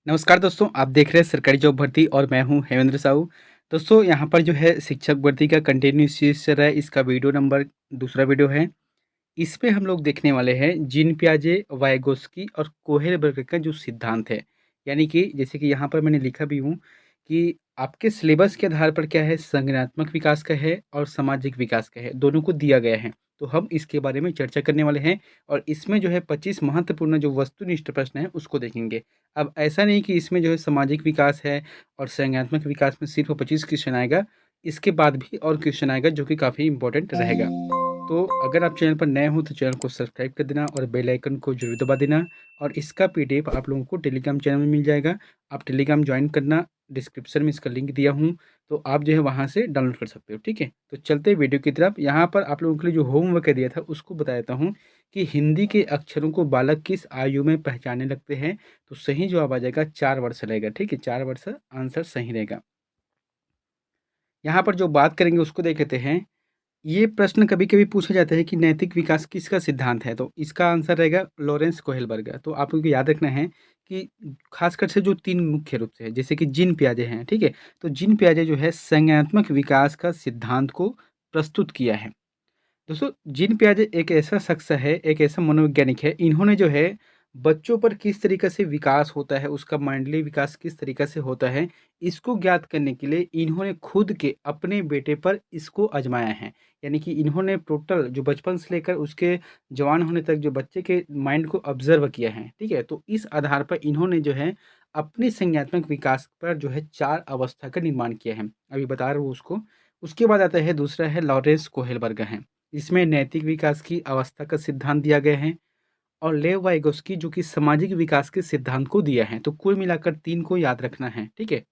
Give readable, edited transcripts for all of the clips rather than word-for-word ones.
नमस्कार दोस्तों, आप देख रहे हैं सरकारी जॉब भर्ती और मैं हूं हेमेंद्र साहू। दोस्तों यहाँ पर जो है शिक्षक भर्ती का कंटिन्यू सीरीज चल रहा है। इसका वीडियो नंबर दूसरा वीडियो है। इसमें हम लोग देखने वाले हैं जीन पियाजे, वाइगोस्की और कोहेलबर्ग का जो सिद्धांत है। यानी कि जैसे कि यहाँ पर मैंने लिखा भी हूँ कि आपके सिलेबस के आधार पर क्या है, संज्ञानात्मक विकास का है और सामाजिक विकास का है, दोनों को दिया गया है। तो हम इसके बारे में चर्चा करने वाले हैं और इसमें जो है 25 महत्वपूर्ण जो वस्तुनिष्ठ प्रश्न है उसको देखेंगे। अब ऐसा नहीं कि इसमें जो है सामाजिक विकास है और संज्ञानात्मक विकास में सिर्फ 25 क्वेश्चन आएगा, इसके बाद भी और क्वेश्चन आएगा जो कि काफ़ी इंपॉर्टेंट रहेगा। तो अगर आप चैनल पर नए हो तो चैनल को सब्सक्राइब कर देना और बेल आइकन को जरूर दबा देना। और इसका पीडीएफ आप लोगों को टेलीग्राम चैनल में मिल जाएगा। आप टेलीग्राम ज्वाइन करना, डिस्क्रिप्शन में इसका लिंक दिया हूँ, तो आप जो है वहाँ से डाउनलोड कर सकते हो। ठीक है, तो चलते हैं वीडियो की तरफ। यहाँ पर आप लोगों के लिए जो होमवर्क दिया था उसको बता देता हूँ कि हिंदी के अक्षरों को बालक किस आयु में पहचानने लगते हैं। तो सही जवाब आ जाएगा 4 वर्ष रहेगा। ठीक है, 4 वर्ष आंसर सही रहेगा। यहाँ पर जो बात करेंगे उसको देख लेते हैं। ये प्रश्न कभी-कभी पूछा जाता है कि नैतिक विकास किसका सिद्धांत है? तो इसका आंसर रहेगा लॉरेंस कोहेलबर्ग का। तो आप लोगों को याद रखना है कि खासकर से जो 3 मुख्य रूप से है, जैसे कि जीन पियाजे हैं, ठीक है? तो जीन पियाजे जो है संज्ञानात्मक विकास का सिद्धांत को प्रस्तुत किया है। दोस्तों जीन पियाजे एक ऐसा शख्स है, एक ऐसा मनोवैज्ञानिक है, इन्होंने जो है बच्चों पर किस तरीके से विकास होता है, उसका माइंडली विकास किस तरीके से होता है, इसको ज्ञात करने के लिए इन्होंने खुद के अपने बेटे पर इसको आजमाया है। यानी कि इन्होंने टोटल जो बचपन से लेकर उसके जवान होने तक जो बच्चे के माइंड को ऑब्जर्व किया है, ठीक है? तो इस आधार पर इन्होंने जो है अपने संज्ञानात्मक विकास पर जो है 4 अवस्था का निर्माण किया है। अभी बता रहा हूँ उसको। उसके बाद आता है दूसरा है लॉरेंस कोहेलबर्ग है। इसमें नैतिक विकास की अवस्था का सिद्धांत दिया गया है और लेव वाइगोस्की जो कि सामाजिक विकास के सिद्धांत को दिया है। तो कुल मिलाकर 3 को याद रखना है, ठीक है?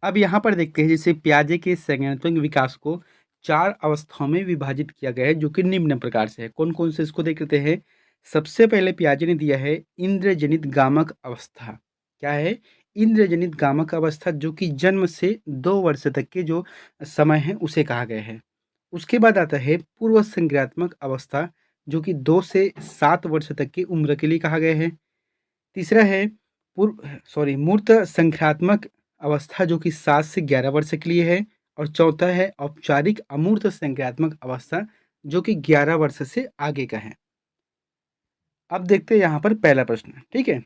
अब यहाँ पर देखते हैं जैसे पियाजे के संज्ञानात्मक विकास को 4 अवस्थाओं में विभाजित किया गया है जो कि निम्न प्रकार से है। कौन-कौन से इसको देख लेते हैं। सबसे पहले पियाजे ने दिया है इंद्रजनित गामक अवस्था। क्या है? इंद्रजनित गामक अवस्था जो कि जन्म से 2 वर्ष तक के जो समय है उसे कहा गया है। उसके बाद आता है पूर्व संज्ञानात्मक अवस्था जो कि 2 से 7 वर्ष तक की उम्र के लिए कहा गया है। तीसरा है मूर्त संख्यात्मक अवस्था जो कि 7 से 11 वर्ष के लिए है। और चौथा है औपचारिक अमूर्त संख्यात्मक अवस्था जो कि 11 वर्ष से आगे का है। अब देखते हैं यहाँ पर पहला प्रश्न, ठीक है?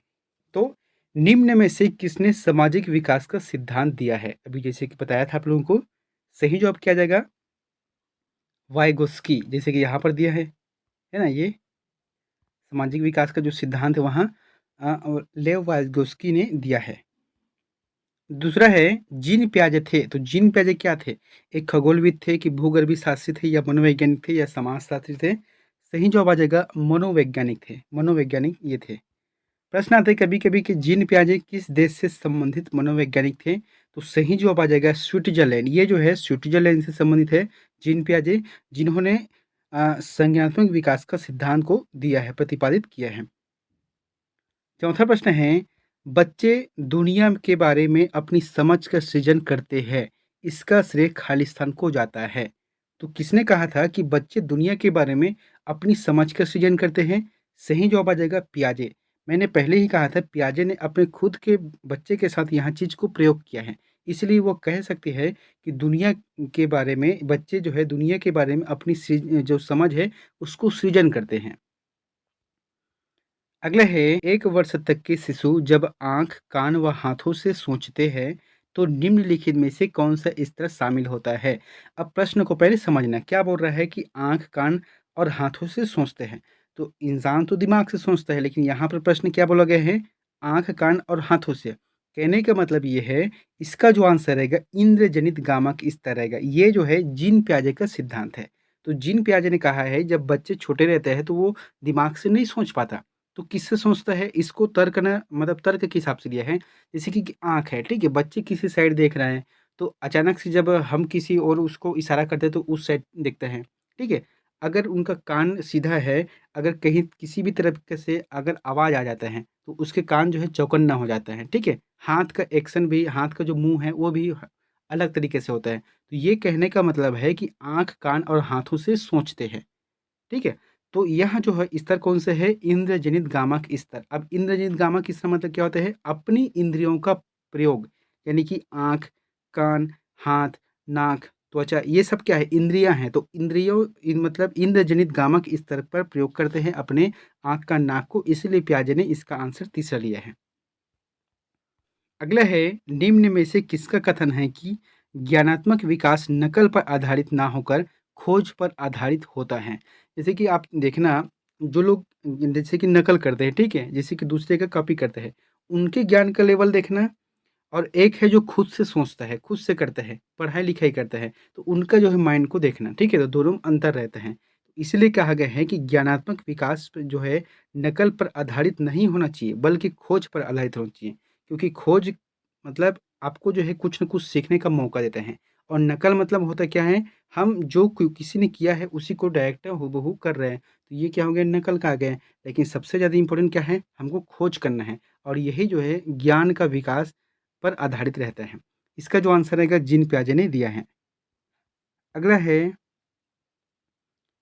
तो निम्न में से किसने सामाजिक विकास का सिद्धांत दिया है? अभी जैसे कि बताया था आप लोगों को, सही जवाब क्या आ जाएगा? वाइगोस्की, जैसे कि यहाँ पर दिया है ना? ये सामाजिक विकास का जो सिद्धांत है वहाँ लेव वाइगोस्की ने दिया है। दूसरा है जीन पियाजे थे। तो जीन पियाजे क्या थे? एक खगोलविद थे कि भूगर्भीय शास्त्री थे या मनोवैज्ञानिक थे या समाजशास्त्री थे? सही जवाब आ जाएगा मनोवैज्ञानिक थे। मनोवैज्ञानिक ये थे। प्रश्न आता है कभी-कभी कि जीन पियाजे किस देश से संबंधित मनोवैज्ञानिक थे? तो सही जवाब आ जाएगा स्विट्ज़रलैंड। ये जो है स्विट्ज़रलैंड से संबंधित है जीन पियाजे, जिन्होंने संज्ञानात्मक विकास का सिद्धांत को दिया है, प्रतिपादित किया है। चौथा प्रश्न है बच्चे दुनिया के बारे में अपनी समझ का सृजन करते हैं, इसका श्रेय खालिस्तान को जाता है। तो किसने कहा था कि बच्चे दुनिया के बारे में अपनी समझ का सृजन करते हैं? सही जवाब आ जाएगा पियाजे। मैंने पहले ही कहा था पियाजे ने अपने खुद के बच्चे के साथ यहाँ चीज़ को प्रयोग किया है। इसलिए वो कह सकते हैं कि दुनिया के बारे में बच्चे जो है दुनिया के बारे में अपनी जो समझ है उसको सृजन करते हैं। अगला है 1 वर्ष तक के शिशु जब आँख, कान व हाथों से सोचते हैं, तो निम्नलिखित में से कौन-सा स्तर शामिल होता है? अब प्रश्न को पहले समझना, क्या बोल रहा है कि आँख, कान और हाथों से सोचते हैं। तो इंसान तो दिमाग से सोचता है, लेकिन यहाँ पर प्रश्न क्या बोला गया है? आँख, कान और हाथों से। कहने का मतलब ये है, इसका जो आंसर रहेगा इंद्रजनित गामक स्तर रहेगा। ये जो है जीन पियाजे का सिद्धांत है। तो जीन पियाजे ने कहा है जब बच्चे छोटे रहते हैं तो वो दिमाग से नहीं सोच पाता। तो किससे सोचता है? इसको तर्क ना मतलब तर्क के हिसाब से दिया है। जैसे कि आँख है, ठीक है? बच्चे किसी साइड देख रहे हैं, तो अचानक से जब हम किसी और उसको इशारा करते हैं तो उस साइड देखते हैं, ठीक है? अगर उनका कान सीधा है, अगर कहीं किसी भी तरीके से अगर आवाज़ आ जाता है, तो उसके कान जो है चौकन्ना हो जाता है, ठीक है? हाथ का एक्शन भी, हाथ का जो मुँह है वो भी अलग तरीके से होता है। तो ये कहने का मतलब है कि आँख, कान और हाथों से सोचते हैं, ठीक है? तो यहाँ जो है स्तर कौन से है, इंद्रजनित गामक स्तर। अब इंद्रजनित गामक स्तर मतलब क्या होता है, अपनी इंद्रियों का प्रयोग, यानी कि आँख, कान, हाथ, नाक, त्वचा, ये सब क्या है, इंद्रियां हैं। तो मतलब इंद्रजनित गामक स्तर पर प्रयोग करते हैं अपने आँख का, नाक को, इसलिए पियाजे ने इसका आंसर तीसरा लिया है। अगला है, निम्न में से किसका कथन है कि ज्ञानात्मक विकास नकल पर आधारित ना होकर खोज पर आधारित होता है। जैसे कि आप देखना, जो लोग जैसे कि नकल करते हैं, ठीक है, जैसे कि दूसरे का कॉपी करते हैं, उनके ज्ञान का लेवल देखना, और एक है जो खुद से सोचता है, खुद से करता है, पढ़ाई लिखाई करता है, तो उनका जो है माइंड को देखना, ठीक है, तो दोनों में अंतर रहते हैं। इसलिए कहा गया है कि ज्ञानात्मक विकास जो है नकल पर आधारित नहीं होना चाहिए, बल्कि खोज पर आधारित होना चाहिए। क्योंकि खोज मतलब आपको जो है कुछ न कुछ सीखने का मौका देते हैं, और नकल मतलब होता क्या है, हम जो किसी ने किया है उसी को डायरेक्ट हूबहू कर रहे हैं, तो ये क्या हो गया, नकल का आ गया। लेकिन सबसे ज़्यादा इंपॉर्टेंट क्या है, हमको खोज करना है, और यही जो है ज्ञान का विकास पर आधारित रहता है। इसका जो आंसर रहेगा जीन पियाजे ने दिया है। अगला है,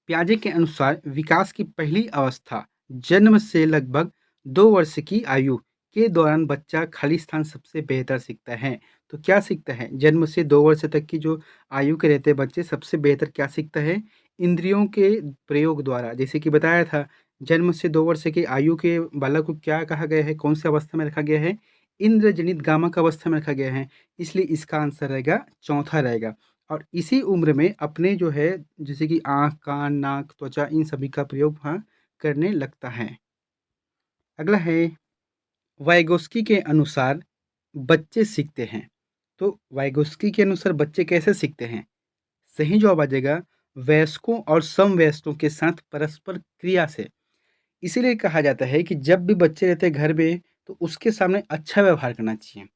पियाजे के अनुसार विकास की पहली अवस्था जन्म से लगभग 2 वर्ष की आयु के दौरान बच्चा खाली स्थान सबसे बेहतर सीखता है। तो क्या सीखता है, जन्म से 2 वर्ष तक की जो आयु के रहते हैं बच्चे, सबसे बेहतर क्या सीखता है, इंद्रियों के प्रयोग द्वारा। जैसे कि बताया था, जन्म से 2 वर्ष की आयु के बालक को क्या कहा गया है, कौन सी अवस्था में रखा गया है, इंद्रजनित गामक अवस्था में रखा गया है। इसलिए इसका आंसर रहेगा चौथा रहेगा। और इसी उम्र में अपने जो है, जैसे कि आँख, कान, नाक, त्वचा, इन सभी का प्रयोग वहाँ करने लगता है। अगला है, वाइगोस्की के अनुसार बच्चे सीखते हैं। तो वाइगोस्की के अनुसार बच्चे कैसे सीखते हैं? सही जवाब आ जाएगा वयस्कों और समवयस्कों के साथ परस्पर क्रिया से। इसीलिए कहा जाता है कि जब भी बच्चे रहते हैं घर में, तो उसके सामने अच्छा व्यवहार करना चाहिए।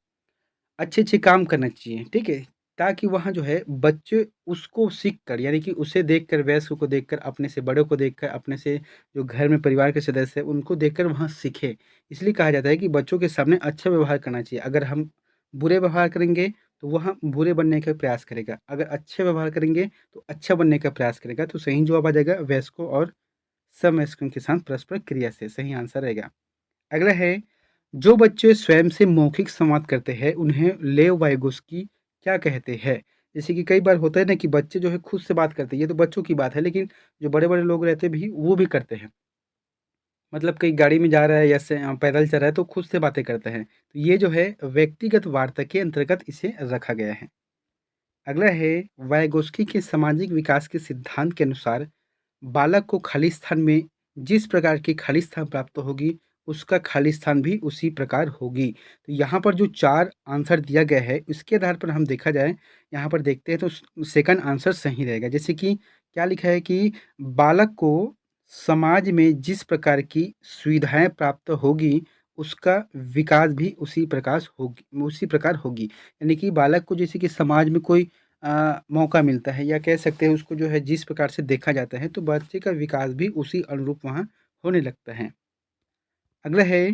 अच्छे-अच्छे काम करना चाहिए, ठीक है? ताकि वहाँ जो है बच्चे उसको सीख कर, यानी कि उसे देखकर, वयस्क को देखकर, अपने से बड़ों को देखकर, अपने से जो घर में परिवार के सदस्य हैं उनको देखकर वहाँ सीखे। इसलिए कहा जाता है कि बच्चों के सामने अच्छा व्यवहार करना चाहिए। अगर हम बुरे व्यवहार करेंगे तो वह बुरे बनने का प्रयास करेगा, अगर अच्छे व्यवहार करेंगे तो अच्छा बनने का प्रयास करेगा। तो सही जवाब आ जाएगा वयस्कों और समवयस्कों के साथ परस्पर क्रिया से, सही आंसर रहेगा। अगला है, जो बच्चे स्वयं से मौखिक संवाद करते हैं उन्हें लेव वाइगोस्की क्या कहते हैं? जैसे कि कई बार होता है ना कि बच्चे जो है खुद से बात करते हैं, ये तो बच्चों की बात है, लेकिन जो बड़े-बड़े लोग रहते भी वो भी करते हैं। मतलब कहीं गाड़ी में जा रहा है या पैदल चल रहा है तो खुद से बातें करते हैं। तो ये जो है व्यक्तिगत वार्ता के अंतर्गत इसे रखा गया है। अगला है, वाइगोस्की के सामाजिक विकास के सिद्धांत के अनुसार बालक को खालिस्तान में जिस प्रकार की खालिस्तान प्राप्त होगी, उसका खालिस्तान भी उसी प्रकार होगी। तो यहाँ पर जो 4 आंसर दिया गया है, उसके आधार पर हम देखा जाए, यहाँ पर देखते हैं तो सेकंड आंसर सही रहेगा। जैसे कि क्या लिखा है कि बालक को समाज में जिस प्रकार की सुविधाएँ प्राप्त होगी, उसका विकास भी उसी प्रकार होगी। यानी कि बालक को जैसे कि समाज में कोई मौका मिलता है, या कह सकते हैं उसको जो है जिस प्रकार से देखा जाता है, तो बच्चे का विकास भी उसी अनुरूप वहाँ होने लगता है। अगला है,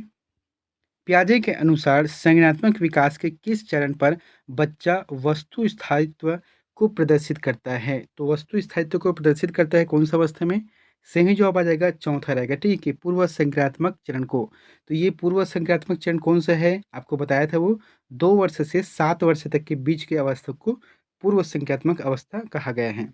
पियाजे के अनुसार संज्ञानात्मक विकास के किस चरण पर बच्चा वस्तु स्थायित्व को प्रदर्शित करता है? तो वस्तु स्थायित्व को प्रदर्शित करता है कौन सा अवस्था में? सही जवाब आ जाएगा चौथा रहेगा, ठीक है, पूर्व संज्ञानात्मक चरण को। तो ये पूर्व संज्ञानात्मक चरण कौन सा है, आपको बताया था, वो 2 वर्ष से 7 वर्ष तक के बीच की अवस्था को पूर्व संज्ञानात्मक अवस्था कहा गया है।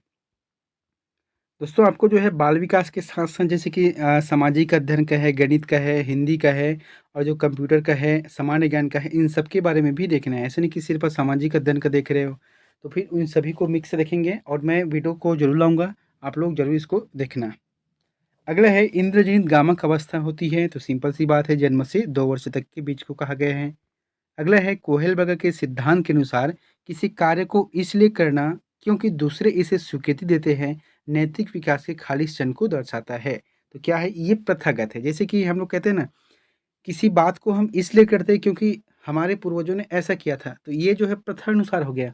दोस्तों, आपको जो है बाल विकास के साथ-साथ जैसे कि सामाजिक अध्ययन का है, गणित का है, हिंदी का है, और जो कंप्यूटर का है, सामान्य ज्ञान का है, इन सब के बारे में भी देखना है। ऐसा नहीं कि सिर्फ़ सामाजिक अध्ययन का देख रहे हो, तो फिर उन सभी को मिक्स देखेंगे, और मैं वीडियो को ज़रूर लाऊँगा, आप लोग ज़रूर इसको देखना। अगला है, इंद्रजनित गामक अवस्था होती है, तो सिंपल सी बात है, जन्म से 2 वर्ष तक के बीच को कहा गया है। अगला है, कोहेलबर्गर के सिद्धांत के अनुसार किसी कार्य को इसलिए करना क्योंकि दूसरे इसे स्वीकृति देते हैं, नैतिक विकास के खालिश क्षण को दर्शाता है। तो क्या है, ये प्रथागत है। जैसे कि हम लोग कहते हैं ना, किसी बात को हम इसलिए करते हैं क्योंकि हमारे पूर्वजों ने ऐसा किया था, तो ये जो है प्रथा अनुसार हो गया।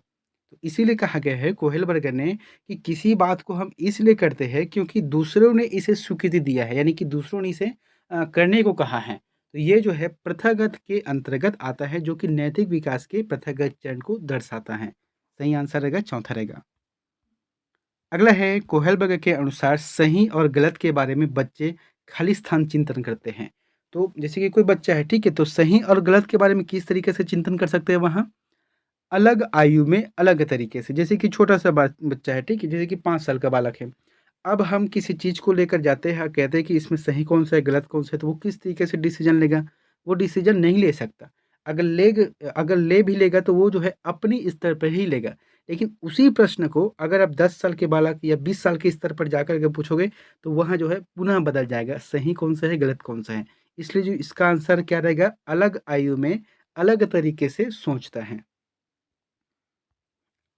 तो इसीलिए कहा गया है कोहेलबर्गर ने कि किसी बात को हम इसलिए करते हैं क्योंकि दूसरों ने इसे स्वीकृति दिया है, यानी कि दूसरों ने इसे करने को कहा है। तो ये जो है प्रथागत के अंतर्गत आता है, जो कि नैतिक विकास के प्रथागत चरण को दर्शाता है। सही आंसर रहेगा चौथा रहेगा। अगला है कोहलबर्ग के अनुसार सही और गलत के बारे में बच्चे खाली स्थान चिंतन करते हैं। तो जैसे कि कोई बच्चा है, ठीक है, तो सही और गलत के बारे में किस तरीके से चिंतन कर सकते हैं वहाँ? अलग आयु में अलग तरीके से। जैसे कि छोटा-सा बच्चा है, ठीक है? जैसे कि 5 साल का बालक है। अब हम किसी चीज़ को लेकर जाते हैं, कहते हैं कि इसमें सही कौन-सा है, गलत कौन-सा है, तो वो किस तरीके से डिसीज़न लेगा? वो डिसीज़न नहीं ले सकता। अगर ले भी लेगा तो वो जो है अपनी स्तर पे ही लेगा। लेकिन उसी प्रश्न को अगर आप 10 साल के बालक या 20 साल के स्तर पर जाकर के पूछोगे, तो वहाँ जो है पुनः बदल जाएगा, सही कौन-सा है, गलत कौन-सा है। इसलिए जो इसका आंसर क्या रहेगा? अलग आयु में अलग तरीके से सोचता है।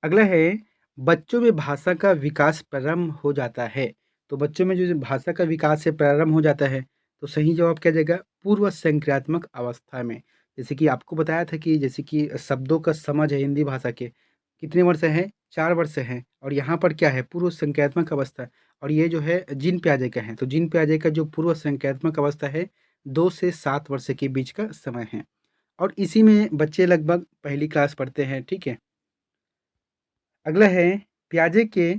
अगला है बच्चों में भाषा का विकास प्रारंभ हो जाता है। तो बच्चों में जो भाषा का विकास है प्रारंभ हो जाता है, तो सही जवाब क्या जाएगा? पूर्व संक्रियात्मक अवस्था में। जैसे कि आपको बताया था कि जैसे कि शब्दों का समझ है हिंदी भाषा के कितने वर्ष हैं? 4 वर्ष हैं। और यहाँ पर क्या है? पूर्व संक्रियात्मक अवस्था। और ये जो है जीन पियाजे का है, तो जीन पियाजे का जो पूर्व संक्रियात्मक अवस्था है 2 से 7 वर्ष के बीच का समय है। और इसी में बच्चे लगभग पहली क्लास पढ़ते हैं, ठीक है। अगला है पियाजे के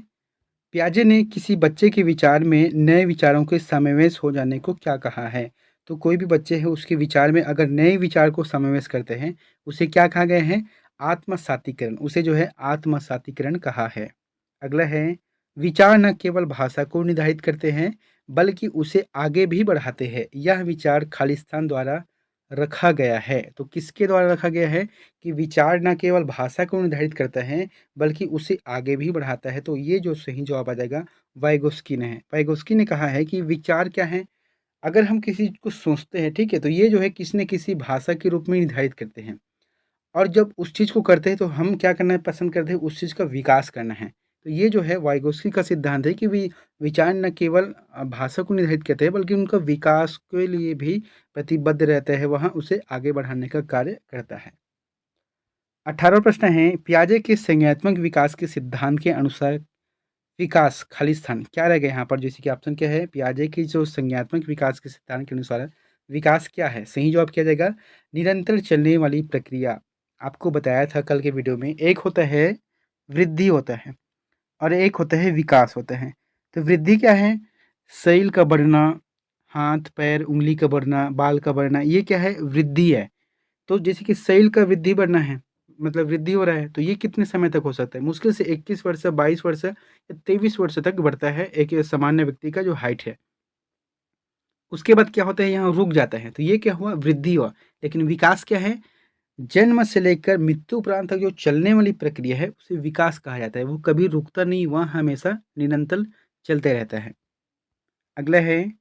पियाजे ने किसी बच्चे के विचार में नए विचारों के समावेश हो जाने को क्या कहा है? तो कोई भी बच्चे है उसके विचार में अगर नए विचार को समावेश करते हैं, उसे क्या कहा गया है? आत्मसातीकरण। उसे जो है आत्मसातीकरण कहा है। अगला है विचार न केवल भाषा को निर्धारित करते हैं, बल्कि उसे आगे भी बढ़ाते हैं। यह विचार खालिस्तान द्वारा रखा गया है। तो किसके द्वारा रखा गया है कि विचार न केवल भाषा को निर्धारित करता है, बल्कि उसे आगे भी बढ़ाता है। तो ये जो सही जवाब आ जाएगा वाइगोस्की ने है। वाइगोस्की ने कहा है कि विचार क्या है? अगर हम किसी चीज़ को सोचते हैं, ठीक है, तो ये जो है किसी न किसी भाषा के रूप में निर्धारित करते हैं। और जब उस चीज़ को करते हैं तो हम क्या करना है पसंद करते हैं? उस चीज़ का विकास करना है। तो ये जो है वाइगोस्की का सिद्धांत है कि विचार न केवल भाषा को निर्धारित करते हैं, बल्कि उनका विकास के लिए भी प्रतिबद्ध रहता है, वहाँ उसे आगे बढ़ाने का कार्य करता है। 18वां प्रश्न है पियाजे के संज्ञानात्मक विकास के सिद्धांत के अनुसार विकास खालिस्तान क्या रहेगा यहाँ पर? जैसे कि ऑप्शन क्या है? पियाजे की जो संज्ञानात्मक विकास के सिद्धांत के अनुसार विकास क्या है? सही जवाब क्या जाएगा? निरंतर चलने वाली प्रक्रिया। आपको बताया था कल के वीडियो में, एक होता है वृद्धि होता है और एक होता है विकास होता है। तो वृद्धि क्या है? शरीर का बढ़ना, हाथ पैर उंगली का बढ़ना, बाल का बढ़ना, ये क्या है? वृद्धि है। तो जैसे कि सेल का वृद्धि बढ़ना है, मतलब वृद्धि हो रहा है, तो ये कितने समय तक हो सकता है? मुश्किल से 21 वर्ष, 22 वर्ष या 23 वर्ष तक बढ़ता है एक सामान्य व्यक्ति का जो हाइट है। उसके बाद क्या होता है? यहाँ रुक जाता है। तो ये क्या हुआ? वृद्धि हुआ। लेकिन विकास क्या है? जन्म से लेकर मृत्यु उपरांत तक जो चलने वाली प्रक्रिया है, उसे विकास कहा जाता है। वो कभी रुकता नहीं, वह हमेशा निरंतर चलते रहता है। अगला है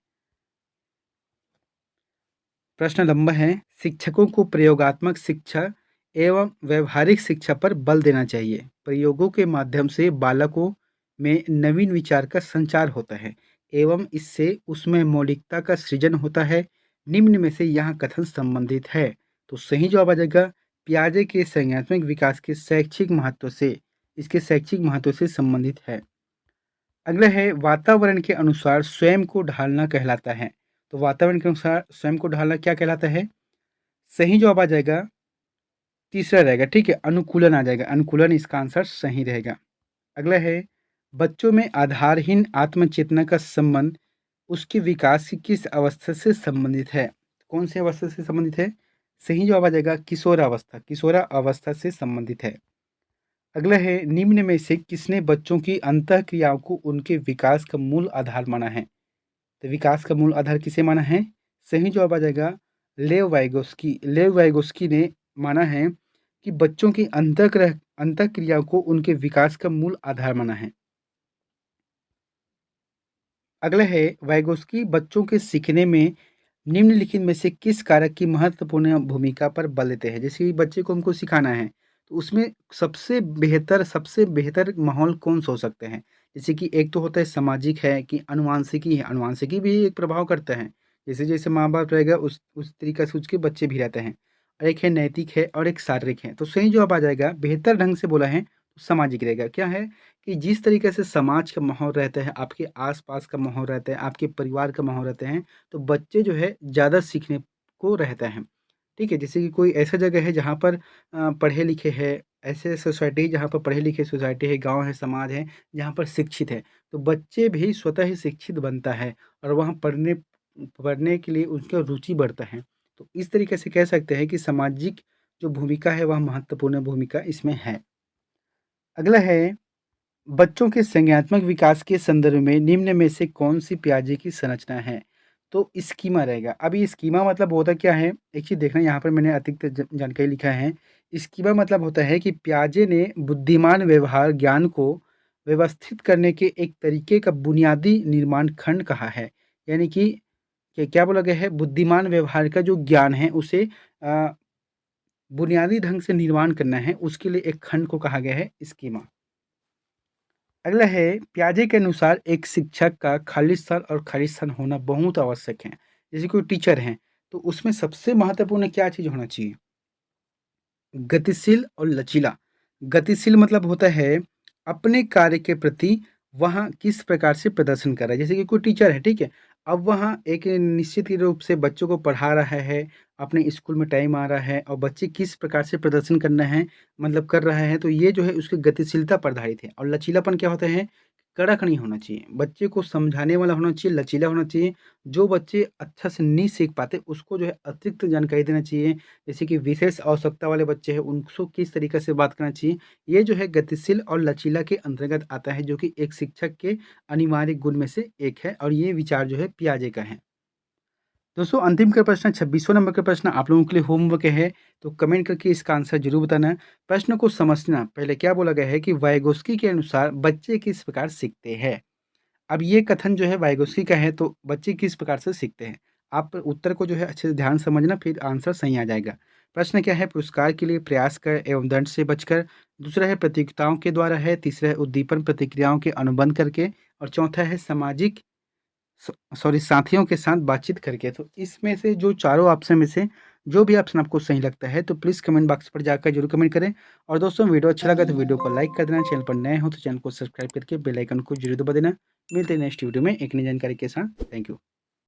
प्रश्न लंबा है। शिक्षकों को प्रयोगात्मक शिक्षा एवं व्यवहारिक शिक्षा पर बल देना चाहिए। प्रयोगों के माध्यम से बालकों में नवीन विचार का संचार होता है एवं इससे उसमें मौलिकता का सृजन होता है। निम्न में से यहाँ कथन संबंधित है। तो सही जवाब आ जाएगा पियाजे के संज्ञानात्मक विकास के शैक्षिक महत्व से, इसके शैक्षिक महत्व से संबंधित है। अगला है वातावरण के अनुसार स्वयं को ढालना कहलाता है। तो वातावरण के अनुसार स्वयं को ढालना क्या कहलाता है? सही जवाब आ जाएगा तीसरा रहेगा, ठीक है, अनुकूलन आ जाएगा। अनुकूलन इसका आंसर सही रहेगा। अगला है बच्चों में आधारहीन आत्मचेतना का संबंध उसके विकास की किस अवस्था से संबंधित है? कौन सी अवस्था से संबंधित है? सही जवाब आ जाएगा किशोरावस्था, किशोरा अवस्था से संबंधित है। अगला है निम्न में से किसने बच्चों की अंतः क्रियाओं को उनके विकास का मूल आधार माना है? तो विकास का मूल आधार किसे माना है? सही जवाब आ जाएगा लेव वाइगोस्की। लेव वाइगोस्की ने माना है कि बच्चों की अंतः क्रियाओं को उनके विकास का मूल आधार माना है। अगला है वाइगोस्की बच्चों के सीखने में निम्नलिखित में से किस कारक की महत्वपूर्ण भूमिका पर बल देते हैं? जैसे कि बच्चे को हमको सिखाना है, तो उसमें सबसे बेहतर माहौल कौन सा हो सकते हैं? जैसे कि एक तो होता है सामाजिक है कि अनुवांशिकी है, अनुवांशिकी भी एक प्रभाव करता है। जैसे-जैसे माँ-बाप रहेगा उस तरीका से उसके बच्चे भी रहते हैं। और एक है नैतिक है और एक शारीरिक है। तो सही जवाब आ जाएगा बेहतर ढंग से बोला है, तो सामाजिक रहेगा। क्या है कि जिस तरीके से समाज का माहौल रहता है, आपके आस-पास का माहौल रहता है, आपके परिवार का माहौल रहते हैं, तो बच्चे जो है ज़्यादा सीखने को रहता है। ठीक है? जैसे कि कोई ऐसा जगह है जहाँ पर पढ़े-लिखे हैं, ऐसे सोसाइटी जहाँ पर पढ़े लिखे सोसाइटी है, गाँव है, समाज है, जहाँ पर शिक्षित है, तो बच्चे भी स्वतः ही शिक्षित बनता है और वहाँ पढ़ने पढ़ने के लिए उनका रुचि बढ़ता है। तो इस तरीके से कह सकते हैं कि सामाजिक जो भूमिका है वह महत्वपूर्ण भूमिका इसमें है। अगला है, बच्चों के संज्ञानात्मक विकास के संदर्भ में निम्न में से कौन-सी पियाजे की संरचना है? तो स्कीमा रहेगा। अब ये स्कीमा मतलब होता क्या है? एक चीज़ देखना, यहाँ पर मैंने अतिरिक्त जानकारी लिखा है। स्कीमा मतलब होता है कि पियाजे ने बुद्धिमान व्यवहार ज्ञान को व्यवस्थित करने के एक तरीके का बुनियादी निर्माण खंड कहा है। यानी कि क्या बोला गया है? बुद्धिमान व्यवहार का जो ज्ञान है उसे अ, बुनियादी ढंग से निर्माण करना है, उसके लिए एक खंड को कहा गया है स्कीमा। अगला है, पियाजे के अनुसार एक शिक्षक का खालिस्तान और खालिस्तान होना बहुत आवश्यक है। जैसे कोई टीचर हैं, तो उसमें सबसे महत्वपूर्ण क्या चीज़ होना चाहिए? गतिशील और लचीला। गतिशील मतलब होता है अपने कार्य के प्रति वहाँ किस प्रकार से प्रदर्शन कर रहा है। जैसे कि कोई टीचर है, ठीक है? अब वहाँ एक निश्चित ही रूप से बच्चों को पढ़ा रहा है, अपने स्कूल में टाइम आ रहा है और बच्चे किस प्रकार से प्रदर्शन करना है मतलब कर रहा है, तो ये जो है उसकी गतिशीलता पर आधारित है। और लचीलापन क्या होता है? कड़क नहीं होना चाहिए, बच्चे को समझाने वाला होना चाहिए, लचीला होना चाहिए। जो बच्चे अच्छा से नहीं सीख पाते उसको जो है अतिरिक्त जानकारी देना चाहिए। जैसे कि विशेष आवश्यकता वाले बच्चे हैं, उनको किस तरीके से बात करना चाहिए। ये जो है गतिशील और लचीला के अंतर्गत आता है, जो कि एक शिक्षक के अनिवार्य गुण में से एक है और ये विचार जो है पियाजे का है। दोस्तों, अंतिम का प्रश्न 26वां नंबर का प्रश्न आप लोगों के लिए होमवर्क है, तो कमेंट करके इसका आंसर ज़रूर बताना। प्रश्न को समझना, पहले क्या बोला गया है कि वाइगोस्की के अनुसार बच्चे किस प्रकार सीखते हैं। अब ये कथन जो है वाइगोस्की का है, तो बच्चे किस प्रकार से सीखते हैं? आप उत्तर को जो है अच्छे से ध्यान समझना, फिर आंसर सही आ जाएगा। प्रश्न क्या है? पुरस्कार के लिए प्रयास कर एवं दंड से बचकर। दूसरा है प्रतियोगिताओं के द्वारा है। तीसरा है उद्दीपन प्रतिक्रियाओं के अनुबंध करके। और चौथा है सामाजिक सॉरी साथियों के साथ बातचीत करके। तो इसमें से जो चारों ऑप्शन में से जो भी ऑप्शन आपको सही लगता है तो प्लीज़ कमेंट बॉक्स पर जाकर जरूर कमेंट करें। और दोस्तों, वीडियो अच्छा लगा तो वीडियो को लाइक कर देना। चैनल पर नए हो तो चैनल को सब्सक्राइब करके बेल आइकन को जरूर दबा देना। मिलते हैं नेक्स्ट वीडियो में एक नई जानकारी के साथ। Thank you.